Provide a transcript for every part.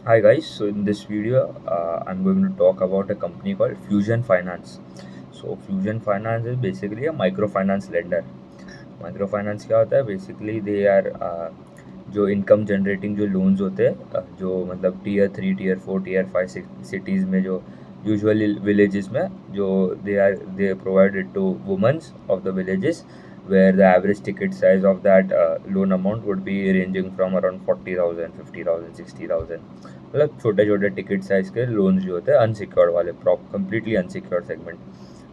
Hi guys, so in this video, I'm going to talk about a company called Fusion Finance. So Fusion Finance is basically a microfinance lender. Microfinance क्या होता है? Basically they are जो income generating जो loans होते हैं जो मतलब tier 3 tier 4 tier 5 cities में जो यूजुअली विलेजेस में जो they provided to womens of the villages where the average ticket size of that loan amount would be ranging from around 40,000 50,000 60,000 मतलब छोटे छोटे टिकट साइज के लोन्स जो होते हैं अनसिक्योर्ड वाले कंप्लीटली अनसिक्योर्ड सेगमेंट।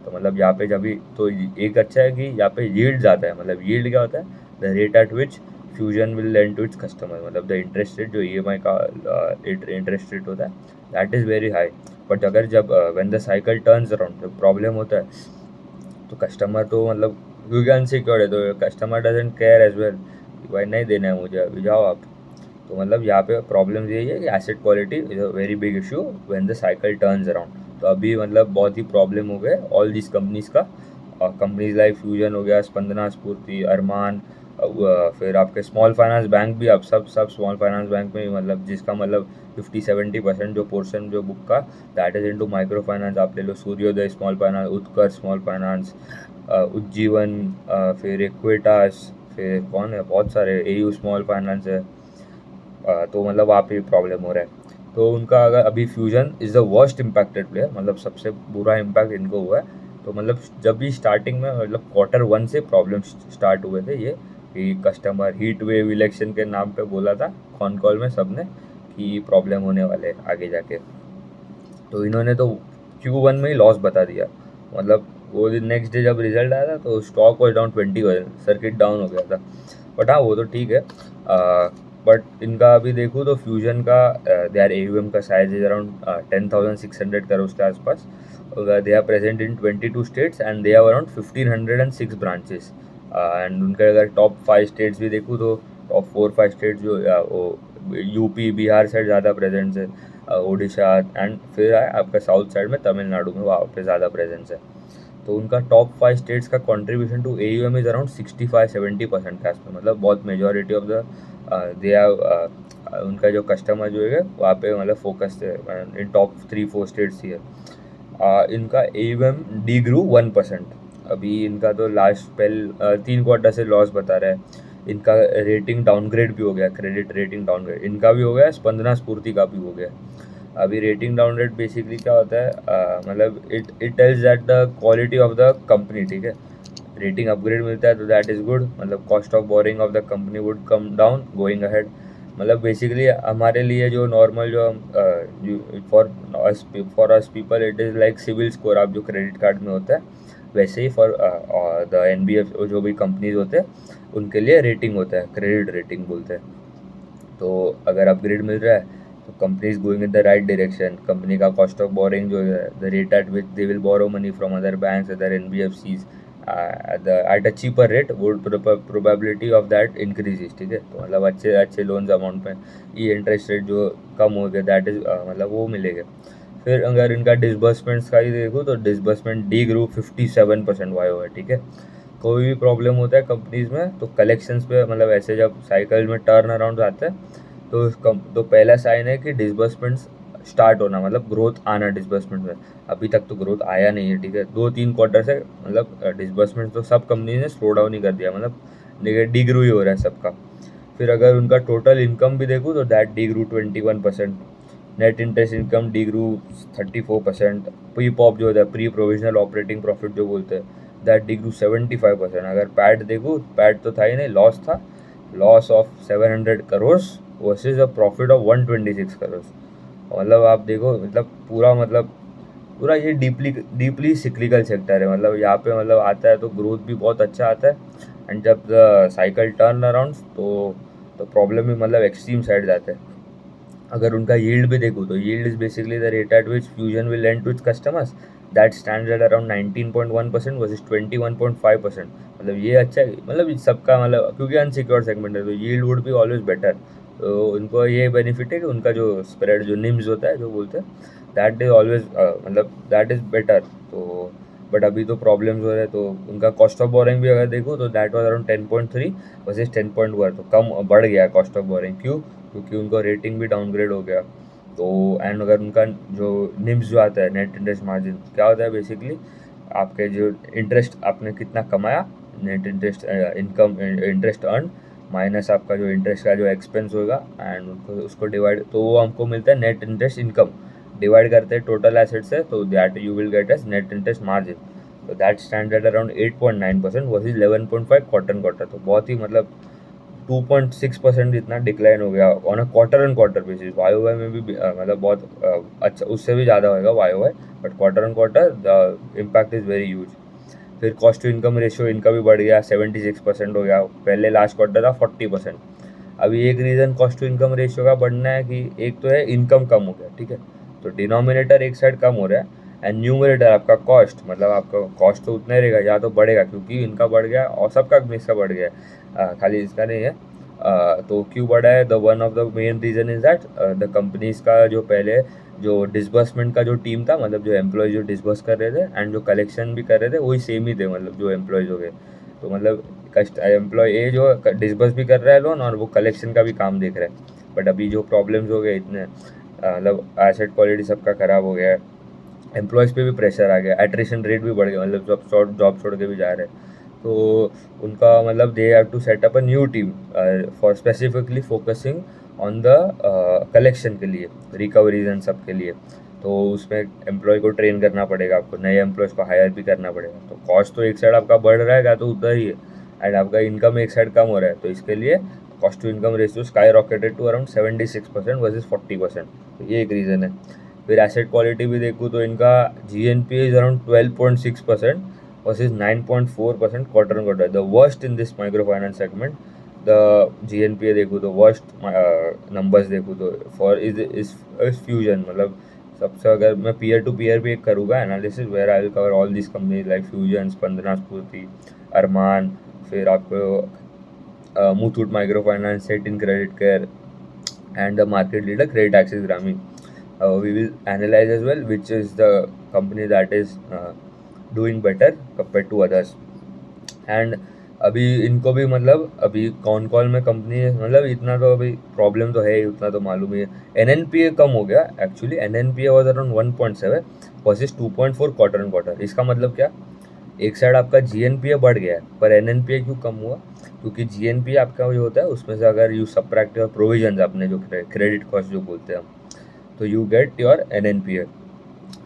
तो मतलब यहाँ पे जब भी तो एक अच्छा है कि यहाँ पे यील्ड ज़्यादा है। मतलब यील्ड क्या होता है? The rate at which Fusion will lend to its customer, मतलब द इंटरेस्ट रेट जो ईएमआई का इंटरेस्ट रेट होता है that is very high. But अगर जब when the cycle turns around जब प्रॉब्लम होता है तो कस्टमर तो मतलब क्योंकि अनसिक्योर्ड है तो customer doesn't care as well, भाई नहीं देना है मुझे अभी जाओ आप। तो मतलब यहाँ पे प्रॉब्लम यही है कि asset quality is a very big issue when the cycle turns around. तो अभी मतलब बहुत ही प्रॉब्लम हो गए ऑल दिस कंपनीज का। कंपनीज लाइक फ्यूजन हो गया, स्पंदना स्फूर्ति, अरमान, फिर आपके स्मॉल फाइनेंस बैंक भी, अब सब स्मॉल फाइनेंस बैंक में मतलब जिसका मतलब 50-70% जो पोर्शन जो बुक का that is into micro finance. आप ले लो सूर्योदय स्मॉल फाइनेंस, उत्कर्ष स्मॉल फाइनेंस, उज्जीवन, फिर इक्विटास, फिर कौन है बहुत सारे, एयू स्मॉल फाइनेंस है। तो मतलब वहाँ पे प्रॉब्लम हो रहा है। तो उनका अगर अभी fusion is the worst impacted player, मतलब सबसे बुरा इम्पैक्ट इनको हुआ है। तो मतलब जब भी स्टार्टिंग में मतलब Q1 से प्रॉब्लम स्टार्ट हुए थे ये कि कस्टमर हीट वेव इलेक्शन के नाम पे बोला था कॉन कॉल में सबने कि प्रॉब्लम होने वाले हैं आगे जाके। तो इन्होंने तो Q1 में ही लॉस बता दिया। मतलब वो दिन नेक्स्ट डे जब रिजल्ट आया था तो stock was down 20%, circuit down हो गया था। बट हाँ वो तो ठीक है। बट इनका अभी देखूँ तो फ्यूजन का दे आर एयूएम का साइज इज अराउंड 10,600 करोड़ के आसपास। They are present in 22 states and they have around 1,506 branches. And उनके अगर टॉप 5 स्टेट्स भी देखूँ तो टॉप 4-5 स्टेट्स जो वो यूपी बिहार साइड ज़्यादा प्रेजेंस है, उड़ीसा, एंड फिर है आपका साउथ साइड में तमिलनाडु में वहाँ पे ज़्यादा प्रेजेंस है। तो उनका टॉप 5 स्टेट्स का contribution to AUM is around 65-70% के आसपास। मतलब बहुत majority of the they have उनका जो कस्टमर जो है वहाँ पे मतलब फोकस है इन टॉप 3-4 स्टेट्स ही है। इनका एयूएम डी ग्रू 1%। अभी इनका तो लास्ट 3 क्वार्टर से लॉस बता रहा है। इनका रेटिंग डाउनग्रेड भी हो गया, क्रेडिट रेटिंग डाउनग्रेड इनका भी हो गया, स्पंदना स्फूर्ति का भी हो गया। अभी रेटिंग डाउनग्रेड बेसिकली क्या होता है? मतलब it tells that the quality of the company, ठीक है। रेटिंग अपग्रेड मिलता है तो दैट इज़ गुड, मतलब cost of borrowing of the company would come down going ahead. मतलब बेसिकली हमारे लिए जो नॉर्मल जो for us people it is like CIBIL score, आप जो क्रेडिट कार्ड में होता है वैसे ही फॉर द एनबीएफ जो भी कंपनीज होते हैं उनके लिए रेटिंग होता है, क्रेडिट रेटिंग बोलते हैं। तो अगर अपग्रेड मिल रहा है तो company is going in the right direction. Company का कॉस्ट ऑफ बोरिंग जो है the rate at which they will borrow money from other banks other NBFCs at a cheaper rate would probability of that increases, ठीक है। तो मतलब अच्छे अच्छे loans amount में ये इंटरेस्ट रेट जो कम हो गया दैट इज मतलब वो मिलेगा। फिर अगर इनका डिसबर्समेंट्स का ही देखो तो डिसबर्समेंट डी ग्रू 57% वाई है, ठीक है। कोई भी प्रॉब्लम होता है कंपनीज में तो कलेक्शंस पे मतलब ऐसे जब साइकिल में टर्न अराउंड आता है तो तो पहला साइन है कि डिसबर्समेंट्स स्टार्ट होना, मतलब ग्रोथ आना डिसबर्समेंट में। अभी तक तो ग्रोथ आया नहीं है, ठीक है। 2-3 क्वार्टर से मतलब डिसबर्समेंट तो सब कंपनी ने स्लो डाउन ही कर दिया, मतलब डी ग्रू ही हो रहा है सबका। फिर अगर उनका टोटल इनकम भी देखूँ तो that degrew 21%, net interest income degrew 34%, pre pop जो होता है प्री प्रोविजनल ऑपरेटिंग प्रॉफिट जो बोलते हैं दैट डी ग्रू 75%। अगर पैट देखूँ, पैट तो था ही नहीं, लॉस था, loss of 700 crore versus a profit of 126 crore. मतलब आप देखो मतलब पूरा ये डीपली डीपली सिक्लिकल सेक्टर है। मतलब यहाँ पे मतलब आता है तो ग्रोथ भी बहुत अच्छा आता है एंड जब द साइकिल टर्न अराउंड तो प्रॉब्लम भी मतलब एक्सट्रीम साइड जाते हैं। अगर उनका यील्ड भी देखूँ तो yield is basically the rate at which Fusion will lend to its customers that stands at around 19.1% versus 21.5%। मतलब ये अच्छा है, मतलब सबका मतलब क्योंकि अनसिक्योर्ड सेगमेंट है तो yield would be always better. तो उनको ये बेनिफिट है कि उनका जो स्प्रेड जो निम्स होता है जो बोलते हैं दैट इज ऑलवेज मतलब दैट इज़ बेटर। तो बट अभी तो प्रॉब्लम्स हो रहे हैं। तो उनका कॉस्ट ऑफ बोरिंग भी अगर देखो तो दैट वाज अराउंड 10.3 वर्सेज 10.1, तो कम बढ़ गया कॉस्ट ऑफ बोरिंग। क्यों? क्योंकि उनको रेटिंग भी डाउनग्रेड हो गया। तो एंड अगर उनका जो निम्स जो आता है, नेट इंटरेस्ट मार्जिन, क्या होता है बेसिकली आपके जो इंटरेस्ट आपने कितना कमाया, net interest income, interest earn minus आपका जो इंटरेस्ट का जो एक्सपेंस होगा एंड उनको उसको डिवाइड, तो वो हमको मिलता है नेट इंटरेस्ट इनकम, डिवाइड करते हैं टोटल एसेट से, तो that you will get as net interest margin. तो that stand at around 8.9% versus 11.5 quarter quarter. तो बहुत ही मतलब 2.6% इतना डिक्लाइन हो गया on a quarter and quarter basis. Y O Y में भी मतलब बहुत अच्छा, उससे भी ज़्यादा होगा Y O Y, but quarter and quarter the impact is very huge. फिर कॉस्ट टू इनकम रेशियो इनका भी बढ़ गया, 76% हो गया, पहले लास्ट क्वार्टर था 40%। अभी एक reason cost to income ratio का बढ़ना है कि एक तो है इनकम कम हो गया, ठीक है, तो डिनोमिनेटर एक साइड कम हो रहा है एंड न्यूमरेटर आपका कॉस्ट, मतलब आपका कॉस्ट तो उतना ही रहेगा या तो बढ़ेगा, क्योंकि इनका बढ़ गया और सबका बिजनेस का बढ़ गया है, खाली इसका नहीं है। तो क्यों बढ़ा है, the one of the main reason is that the companies का जो पहले जो डिसबर्समेंट का जो टीम था, मतलब जो एम्प्लॉय जो डिसबर्स कर रहे थे एंड जो कलेक्शन भी कर रहे थे वही सेम ही थे, मतलब जो एम्प्लॉयज़ हो गए। तो मतलब कस्ट एम्प्लॉय ए जो डिसबर्स भी कर रहा है लोन और वो कलेक्शन का भी काम देख रहा है। बट अभी जो प्रॉब्लम्स हो गए इतने, मतलब एसेट क्वालिटी सबका ख़राब हो गया है, एम्प्लॉयज़ पे भी प्रेशर आ गया, एट्रिशन रेट भी बढ़ गया, मतलब जॉब छोड़ के भी जा रहे हैं। तो उनका मतलब they have to set up a new team for specifically focusing on the collection के लिए, रिकवरीज एंड सब के लिए। तो उसमें एम्प्लॉय को ट्रेन करना पड़ेगा, आपको नए एम्प्लॉयज़ को हायर भी करना पड़ेगा। तो कॉस्ट तो एक साइड आपका बढ़ रहा है, तो उधर ही है, एंड आपका इनकम एक साइड कम हो रहा है, तो इसके लिए cost to income ratio skyrocketed to around 76% versus 40%। तो ये एक रीज़न है। फिर एसेट क्वालिटी भी देखूँ तो इनका GNPA is around 12.6% versus 9.4% quarter and quarter, the worst in this micro finance segment. The GNPA देखूँ तो वर्स्ट नंबर्स देखूँ तो फॉर इज फ्यूजन, मतलब सबसे, अगर मैं पीयर टू पीयर भी एक करूँगा analysis where I will cover all this companies like Fusion, Spandana Sphoorty, Arman, फिर आपको Muthoot micro finance, set in credit care and the market leader Credit Access Grameen. We will analyze as well which is the company that is doing better compared to others. And अभी इनको भी मतलब अभी कौन call में company है, मतलब इतना तो अभी प्रॉब्लम तो है ही, उतना तो मालूम ही है। NNPA कम हो गया actually, NNPA was around 1.7 versus 2.4 quarter and quarter. इसका मतलब क्या, एक साइड आपका GNPA बढ़ गया है पर NNPA क्यों कम हुआ, क्योंकि GNPA आपका जो होता है उसमें से अगर यू सब्ट्रैक्ट योर प्रोविजन, आपने जो क्रेडिट कॉस्ट जो बोलते हैं हम, तो यू गेट योर NNPA।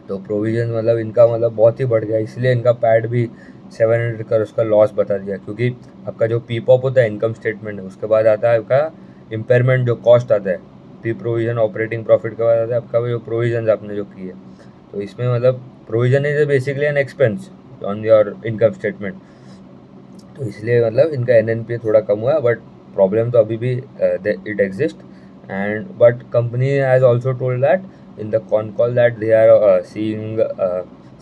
तो प्रोविजन मतलब इनका मतलब बहुत ही बढ़ गया, इसलिए इनका पैड भी 700 का उसका लॉस बता दिया, क्योंकि आपका जो पीपॉप होता है इनकम स्टेटमेंट, उसके बाद आता है आपका इम्पेयरमेंट जो कॉस्ट आता है, प्री प्रोविजन ऑपरेटिंग प्रॉफिट के बाद आता है आपका जो प्रोविजन आपने जो किए। तो इसमें मतलब provision is basically an expense on your income statement, तो इसलिए मतलब इनका NNPA थोड़ा कम हुआ, बट प्रॉब्लम तो अभी भी it exist. And but company has also told that in the con call that they are seeing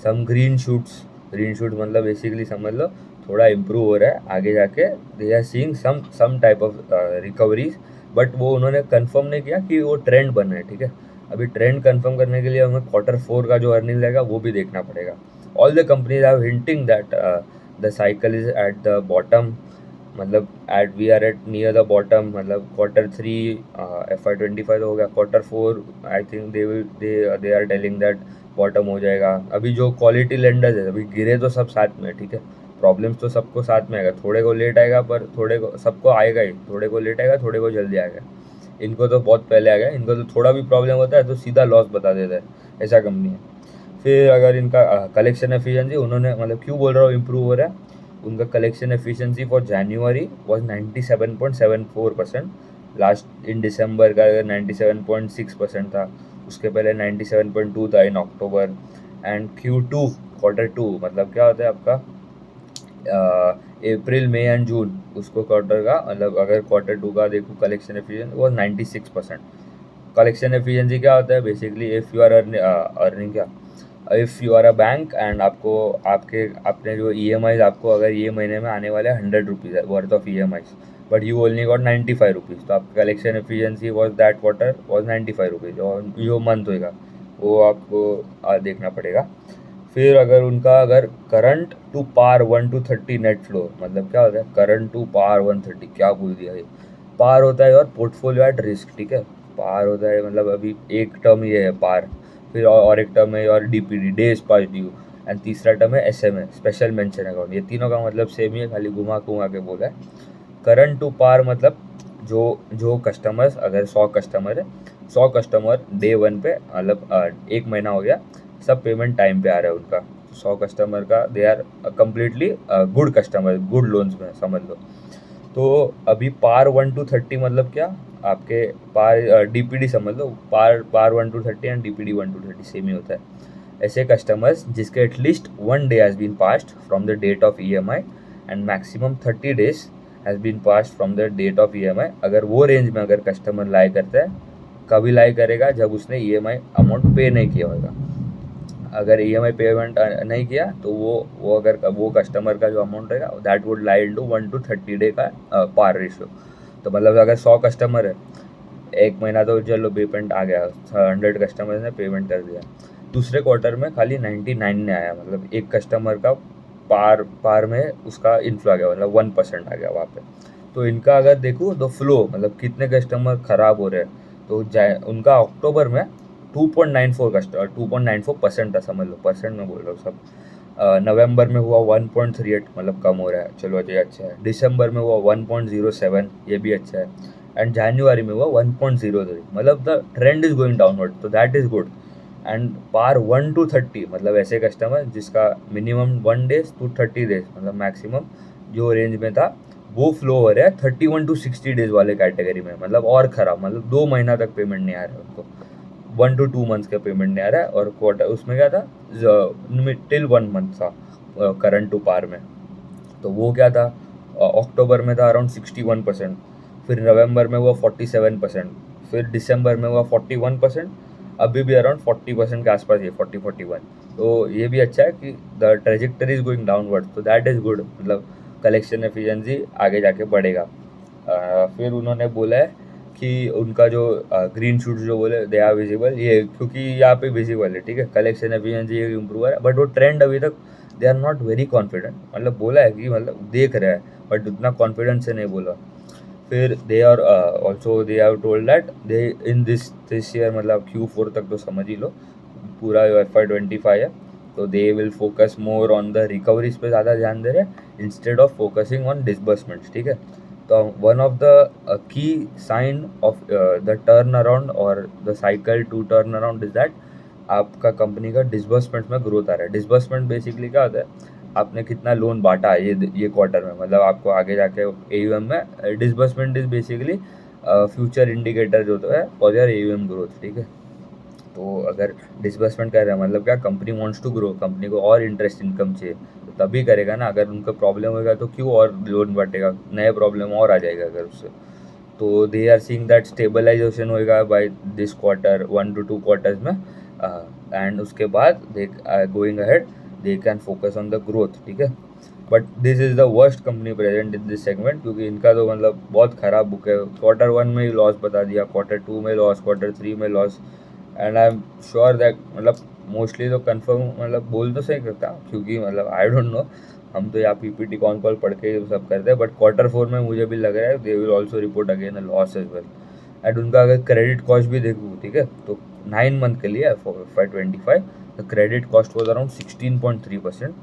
some green shoots. Green shoot मतलब बेसिकली समझ लो थोड़ा इम्प्रूव हो रहा है आगे जाके, they are seeing some type of recoveries, but वो उन्होंने कंफर्म नहीं किया कि वो ट्रेंड बना है, ठीक है। अभी ट्रेंड कंफर्म करने के लिए हमें Q4 का जो अर्निंग रहेगा वो भी देखना पड़ेगा। All the companies are hinting that the cycle is at the bottom, मतलब at we are at near the bottom, मतलब Q3 FY25 तो हो गया, Q4 I think they are telling that bottom हो जाएगा। अभी जो क्वालिटी लेंडर्स है अभी गिरे तो सब साथ में, ठीक है, प्रॉब्लम्स तो सबको साथ में आएगा, थोड़े को लेट आएगा पर थोड़े को सबको आएगा ही, थोड़े को लेट आएगा थोड़े को जल्दी आएगा। इनको तो बहुत पहले आ गया, इनको तो थोड़ा भी प्रॉब्लम होता है तो सीधा लॉस बता देता है, ऐसा कंपनी है। फिर अगर इनका कलेक्शन एफिशिएंसी, उन्होंने मतलब क्यों बोल रहा हूँ इम्प्रूव हो रहा है, उनका collection efficiency for January was 97.74%, last in December का 97.6% था, उसके पहले 97.2 था इन अक्टूबर। एंड Q2 Q2 मतलब क्या होता है आपका अप्रैल मई एंड जून, उसको क्वार्टर का मतलब अगर Q2 का देखो कलेक्शन एफिशिएंसी वो 96%। कलेक्शन एफिशिएंसी क्या होता है basically, if you are earning क्या, if you are a bank and आपको आपके अपने जो EMI आपको अगर ये महीने में आने वाले 100 rupees worth of EMI, but you only got 95 rupees, तो आपका collection efficiency was that quarter was 95 rupees, और जो मंथ होएगा वो आपको देखना पड़ेगा। फिर अगर उनका अगर current to PAR 1 to 30 net flow, मतलब क्या होता है करंट टू पार 130, क्या बोल दिया ये, पार होता है और पोर्टफोलियो एट रिस्क, ठीक है। पार होता है मतलब अभी एक टर्म ये है पार, फिर और एक टर्म है और DPD days pass due, and तीसरा टर्म है एसएमए स्पेशल मेंशन अकाउंट। ये तीनों का मतलब सेम ही है, खाली घुमा घुमा के बोला है। करंट टू पार मतलब जो जो कस्टमर्स, अगर 100 कस्टमर है, 100 कस्टमर डे वन पे मतलब एक महीना हो गया, सब पेमेंट टाइम पे आ रहा है उनका। 100 कस्टमर का they are completely good customer, good loans में समझ लो। तो अभी पार 1 to 30 मतलब क्या, आपके पार डीपीडी समझ लो, PAR 1 to 30 and DPD 1 to 30 same ही होता है। ऐसे कस्टमर्स जिसके एटलीस्ट 1 day has been passed from the date of EMI and maximum 30 days has been passed from the date of EMI, अगर वो रेंज में अगर कस्टमर लाई करता है, कभी लाई करेगा जब उसने ईएमआई अमाउंट पे नहीं किया होगा। अगर ईएमआई पेमेंट नहीं किया तो वो अगर वो कस्टमर का जो अमाउंट रहेगा that would lie into 1 to 30 day का पार रेशियो। तो मतलब अगर 100 कस्टमर है, एक महीना तो चलो पेमेंट आ गया, 100 कस्टमर ने पेमेंट कर दिया, दूसरे क्वार्टर में खाली 99 ने आया, मतलब एक कस्टमर का पार में उसका इन्फ्लो आ गया, मतलब 1% आ गया वहाँ पे। तो इनका अगर देखो तो फ्लो मतलब कितने कस्टमर ख़राब हो रहे हैं, तो उनका अक्टूबर में 2.94% था, समझ लो परसेंट में बोल रहा हूँ सब। नवंबर में हुआ 1.38, मतलब कम हो रहा है, चलो ये अच्छा है। दिसंबर में हुआ 1.07, ये भी अच्छा है। एंड जनवरी में हुआ 1.03, मतलब the trend is going downward, तो that is good. And PAR 1 to 30 मतलब ऐसे कस्टमर जिसका मिनिमम 1 days to 30 days मतलब मैक्सिमम जो रेंज में था वो फ्लो हो रहा है 31 to 60 days वाले कैटेगरी में, मतलब और ख़राब, मतलब 2 महीना तक पेमेंट नहीं आ रहा है उनको, 1 to 2 months का पेमेंट नहीं आ रहा है। और क्वार्टर उसमें क्या था, टिल 1 month था करंट टू पार में। तो वो क्या था, अक्टूबर में था अराउंड 61%, फिर नवंबर में हुआ 47%, फिर दिसंबर में हुआ 41%, अभी भी अराउंड 40% के आसपास ये 40-41। तो ये भी अच्छा है कि the trajectory is going downward, तो दैट इज़ गुड, मतलब कलेक्शन एफिशिएंसी आगे जाके बढ़ेगा। फिर उन्होंने बोला है कि उनका जो ग्रीन शूट्स जो बोले दे आर विजिबल, ये क्योंकि यहाँ पे विजिबल है, ठीक है, कलेक्शन एफिशिएंसी इम्प्रूव है, बट वो ट्रेंड अभी तक they are not very confident, मतलब बोला है कि मतलब देख रहा है बट उतना कॉन्फिडेंस से नहीं बोला। फिर they are also they have told that they in this year, मतलब Q4 तक तो समझ ही लो, पूरा FY25 है, तो they will focus more on the recoveries पे ज़्यादा ध्यान दे रहे हैं instead of focusing on disbursements, ठीक है। तो one of the key sign of the turn around और the cycle to turn around is that आपका कंपनी का डिसबर्समेंट में ग्रोथ आ रहा है। डिसबर्समेंट बेसिकली क्या होता है, आपने कितना लोन बांटा है ये क्वार्टर में, मतलब आपको आगे जाके एयूएम में disbursement is basically future indicator जो होता है फॉर योर एयूएम ग्रोथ, ठीक है। तो अगर डिसबर्समेंट कर रहा है मतलब क्या, company wants to grow, company को और इंटरेस्ट इनकम चाहिए, तो तभी करेगा ना। अगर उनको प्रॉब्लम होगा तो क्यों और लोन बांटेगा, नए प्रॉब्लम और आ जाएगा अगर उससे। तो they are seeing that stabilisation होएगा by this quarter 1 to 2 quarters में, एंड उसके बाद they going ahead they can focus on the growth, ठीक है। But this is the worst company present in this segment, क्योंकि इनका तो मतलब बहुत ख़राब बुक है। Q1 में ही लॉस बता दिया, Q2 में लॉस, Q3 में loss, and I am sure that मतलब मोस्टली तो कंफर्म मतलब बोल तो सही करता, क्योंकि मतलब आई डोंट नो, हम तो यहाँ पीपीटी कॉन कॉल पढ़ के ये सब करते हैं, बट Q4 में मुझे भी लग रहा है they will also report again a loss as well. And उनका अगर क्रेडिट कॉस्ट भी देखूँ, ठीक है, तो 9 month के लिए FY25 the credit cost was around 16.3%,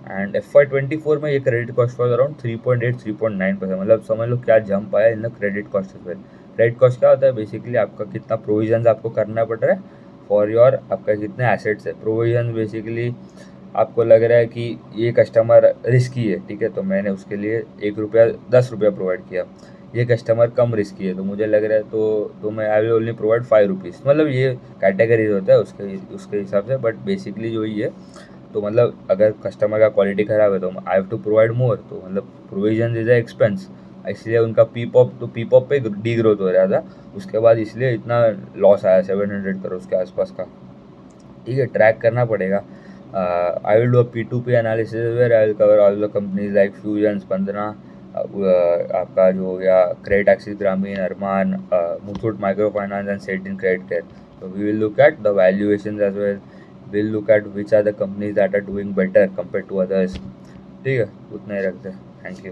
and FY24 में ये क्रेडिट कॉस्ट वॉज अराउंड 3.8-3.9%, मतलब समझ लो क्या जंप आया in the credit cost as well. Credit cost क्या होता है, बेसिकली आपका कितना प्रोविजन आपको करना पड़ रहा है फॉर योर, आपका कितने एसेट्स है। प्रोविजन बेसिकली आपको लग रहा है कि ये कस्टमर रिस्की है, ठीक है, तो मैंने उसके लिए 1 रुपया 10 रुपया प्रोवाइड किया। ये कस्टमर कम रिस्की है तो मुझे लग रहा है तो मैं I will only provide 5 rupees, मतलब ये कैटेगरीज होता है उसके हिसाब से, बट बेसिकली जो ही है। तो मतलब अगर कस्टमर का क्वालिटी ख़राब है तो I have to provide more, तो मतलब प्रोविजन इज अ एक्सपेंस, इसलिए उनका पीपॉप पे डी ग्रोथ हो रहा था, उसके बाद इसलिए इतना लॉस आया 700 करोड़ के आसपास का, ठीक है। ट्रैक करना पड़ेगा। I will do a P2P analysis where I will cover all the companies like Fusion, Spandana, आपका जो हो गया Credit Access Grameen, Arman, Muthoot micro finance and set in credit Care. So we will look at the valuations as well. We'll look at which are the companies that are doing better compared to others. ठीक है, उतना ही रखते हैं। Thank you.